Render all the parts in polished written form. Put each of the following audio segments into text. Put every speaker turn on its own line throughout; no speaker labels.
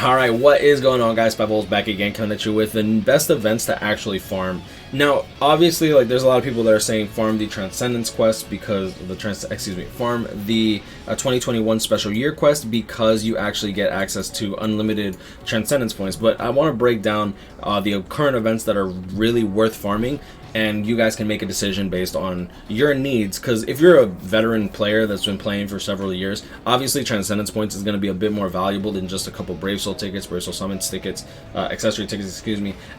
Alright, what is going on, guys? SpitefulHopes back again, coming at you with the best events to actually farm. Now, obviously, like, there's a lot of people that are saying farm the Transcendence quest because farm the 2021 special year quest because you actually get access to unlimited Transcendence points. But I want to break down the current events that are really worth farming, and you guys can make a decision based on your needs. Because if you're a veteran player that's been playing for several years, obviously Transcendence points is going to be a bit more valuable than just a couple Brave Soul tickets, Brave Soul Summons tickets, accessory tickets,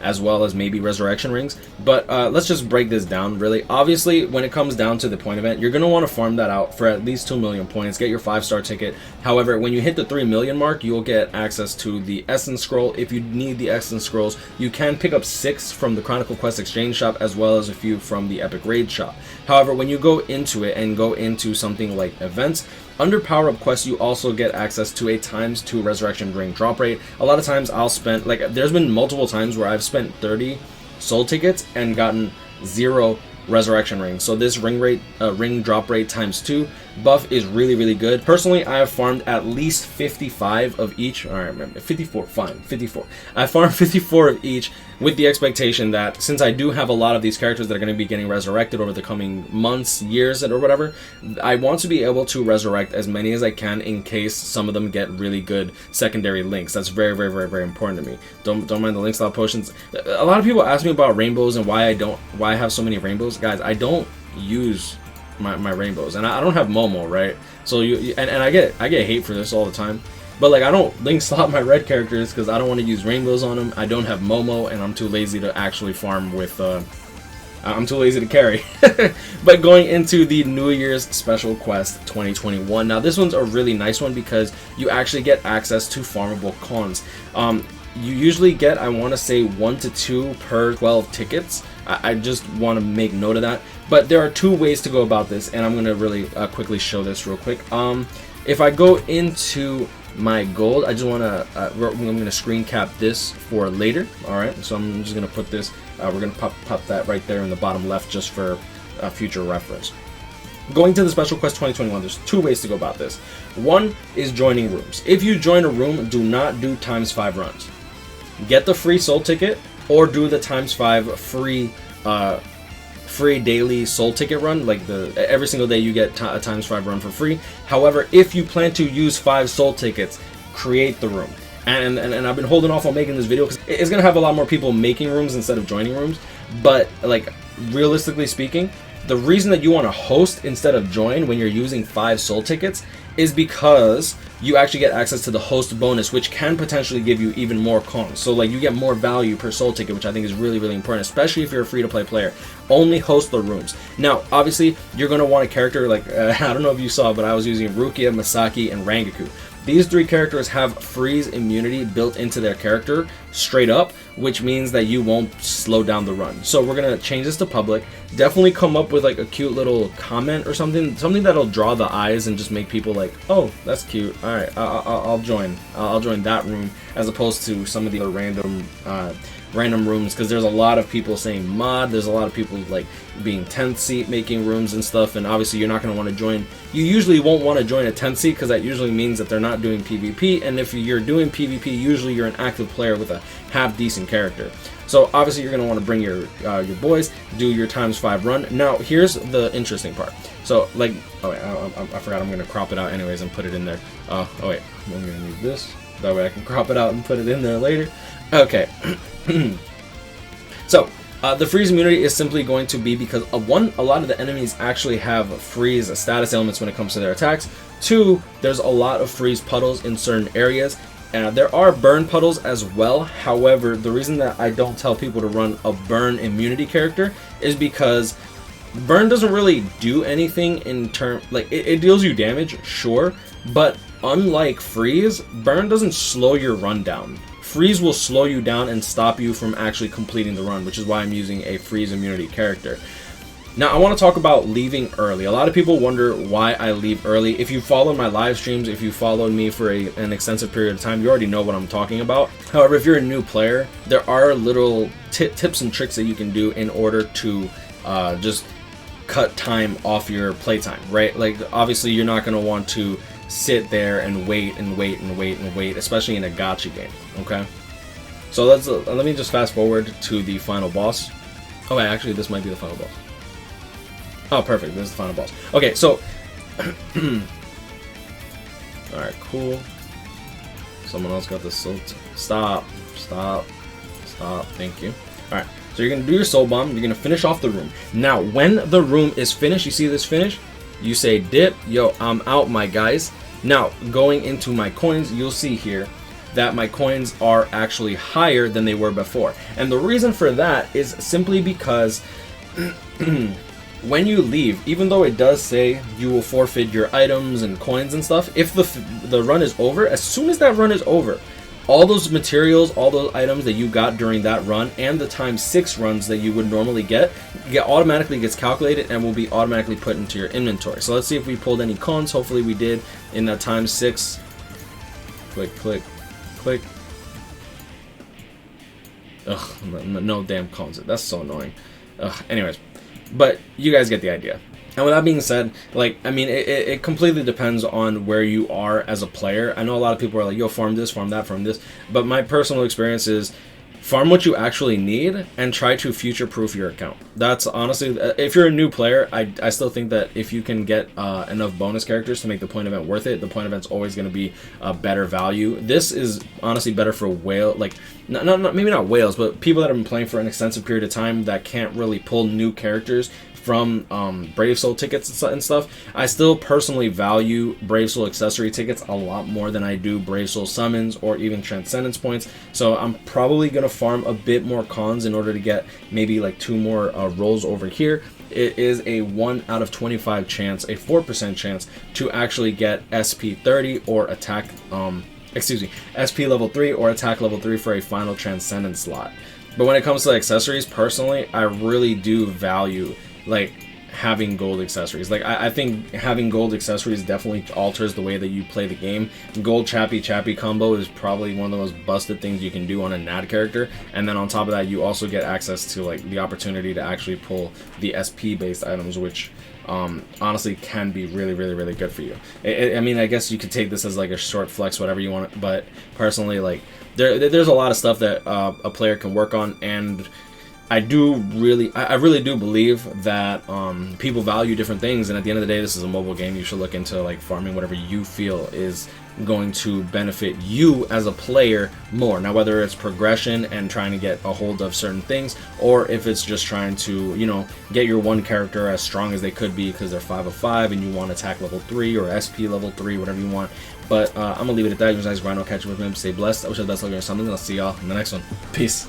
as well as maybe Resurrection rings. But let's just break this down really. Obviously, when it comes down to the point event, you're going to want to farm that out for at least 2 million points, get your 5-star ticket. However, when you hit the 3 million mark, you'll get access to the Essence Scroll. If you need the Essence Scrolls, you can pick up 6 from the Chronicle Quest Exchange Shop, as well as a few from the Epic Raid Shop. However, when you go into it and go into something like events, under Power Up Quest, you also get access to a ×2 Resurrection ring drop rate. A lot of times I'll spend, like, there's been multiple times where I've spent 30 soul tickets and gotten 0 Resurrection rings. So this ring drop rate ×2 buff is really good. Personally, I have farmed at least 55 of each. All right, remember 54, fine, 54. I farmed 54 of each with the expectation that since I do have a lot of these characters that are going to be getting resurrected over the coming months, years, or whatever, I want to be able to resurrect as many as I can in case some of them get really good secondary links. That's very important to me. Don't mind the link slot potions. A lot of people ask me about rainbows and why I have so many rainbows. Guys, I don't use my rainbows, and I don't have Momo, right? So I get hate for this all the time, but like, I don't link slot my red characters because I don't want to use rainbows on them. I don't have Momo, and I'm too lazy to actually farm with I'm too lazy to carry. But going into the New Year's Special Quest 2021, now this one's a really nice one because you actually get access to farmable cons. You usually get, I want to say, 1 to 2 per 12 tickets. I just want to make note of that. But there are 2 ways to go about this, and I'm going to really quickly show this real quick. If I go into my gold, I just want to, I'm going to screen cap this for later. Alright, so I'm just going to put this, we're going to pop that right there in the bottom left just for future reference. Going to the Special Quest 2021, there's 2 ways to go about this. One is joining rooms. If you join a room, do not do ×5 runs. Get the free soul ticket or do the ×5 free daily soul ticket run. Like, every single day you get a ×5 run for free. However, if you plan to use 5 soul tickets, create the room. And I've been holding off on making this video because it's gonna have a lot more people making rooms instead of joining rooms. But like, realistically speaking, the reason that you want to host instead of join when you're using 5 soul tickets is because you actually get access to the host bonus, which can potentially give you even more cons. So like, you get more value per soul ticket, which I think is really important, especially if you're a free-to-play player. Only host the rooms. Now, obviously, you're going to want a character like, I don't know if you saw, but I was using Rukia, Masaki, and Rangaku. These 3 characters have freeze immunity built into their character straight up, which means that you won't slow down the run. So we're going to change this to public. Definitely come up with like a cute little comment or something that'll draw the eyes and just make people like, oh, that's cute. All right, I'll join. I'll join that room, as opposed to some of the other random rooms, because there's a lot of people saying mod. There's a lot of people like being 10th seat making rooms and stuff, and obviously you're not going to want to join. You usually won't want to join a 10th seat because that usually means that they're not doing PvP, and if you're doing PvP, usually you're an active player with a half decent character. So obviously you're going to want to bring your boys, do your ×5 run. Now here's the interesting part. So like, oh wait, I forgot, I'm going to crop it out anyways and put it in there. Oh wait, I'm going to need this, that way I can crop it out and put it in there later. Okay. So the freeze immunity is simply going to be because a lot of the enemies actually have freeze status ailments when it comes to their attacks. 2, there's a lot of freeze puddles in certain areas. There are burn puddles as well. However, the reason that I don't tell people to run a burn immunity character is because burn doesn't really do anything in term, like, it deals you damage, sure, but unlike freeze, burn doesn't slow your run down. Freeze will slow you down and stop you from actually completing the run, which is why I'm using a freeze immunity character. Now, I want to talk about leaving early. A lot of people wonder why I leave early. If you follow my live streams, if you followed me for an extensive period of time, you already know what I'm talking about. However, if you're a new player, there are little tips and tricks that you can do in order to just cut time off your playtime, right? Like, obviously, you're not going to want to sit there and wait and wait and wait and wait, especially in a gacha game. Okay, so let me just fast forward to the final boss. Oh, wait, actually, this might be the final boss. Oh, perfect. This is the final boss. Okay, so all right, cool. Someone else got the soul. Stop. Thank you. All right, so you're gonna do your soul bomb. You're gonna finish off the room. Now, when the room is finished, you see this finish. You say dip. Yo, I'm out, my guys. Now, going into my coins, you'll see here that my coins are actually higher than they were before. And the reason for that is simply because when you leave, even though it does say you will forfeit your items and coins and stuff, if the run is over, as soon as that run is over, all those materials, all those items that you got during that run and the times 6 runs that you would normally get automatically gets calculated and will be automatically put into your inventory. So let's see if we pulled any cons. Hopefully we did in that times 6. Click, click, click. Ugh, no damn cons. That's so annoying. Ugh, anyways, but you guys get the idea. And with that being said, like, I mean, it completely depends on where you are as a player. I know a lot of people are like, yo, farm this, farm that, farm this. But my personal experience is farm what you actually need and try to future-proof your account. That's honestly, if you're a new player, I still think that if you can get enough bonus characters to make the point event worth it, the point event's always going to be a better value. This is honestly better for whale, like, maybe not whales, but people that have been playing for an extensive period of time that can't really pull new characters from Brave Soul tickets and stuff. I still personally value Brave Soul accessory tickets a lot more than I do Brave Soul summons or even Transcendence points. So I'm probably going to farm a bit more cons in order to get maybe like 2 more rolls over here. It is a 1 out of 25 chance, a 4% chance to actually get SP 30 or attack, SP level 3 or attack level 3 for a final Transcendence slot. But when it comes to accessories, personally, I really do value like having gold accessories. Like I think having gold accessories definitely alters the way that you play the game. Gold Chappy combo is probably one of the most busted things you can do on a NAD character, and then on top of that you also get access to like the opportunity to actually pull the SP based items, which honestly can be really good for you. I mean, I guess you could take this as like a short flex, whatever you want, but personally, like there's a lot of stuff that a player can work on, and I really do believe that people value different things, and at the end of the day, this is a mobile game. You should look into like farming whatever you feel is going to benefit you as a player more. Now, whether it's progression and trying to get a hold of certain things, or if it's just trying to, you know, get your one character as strong as they could be because they're 5 of 5 and you want attack level 3 or SP level 3, whatever you want. But I'm gonna leave it at that. You guys, Rhino, catch you with me. Stay blessed. I wish you the best luck on your summons, and I'll see y'all in the next one. Peace.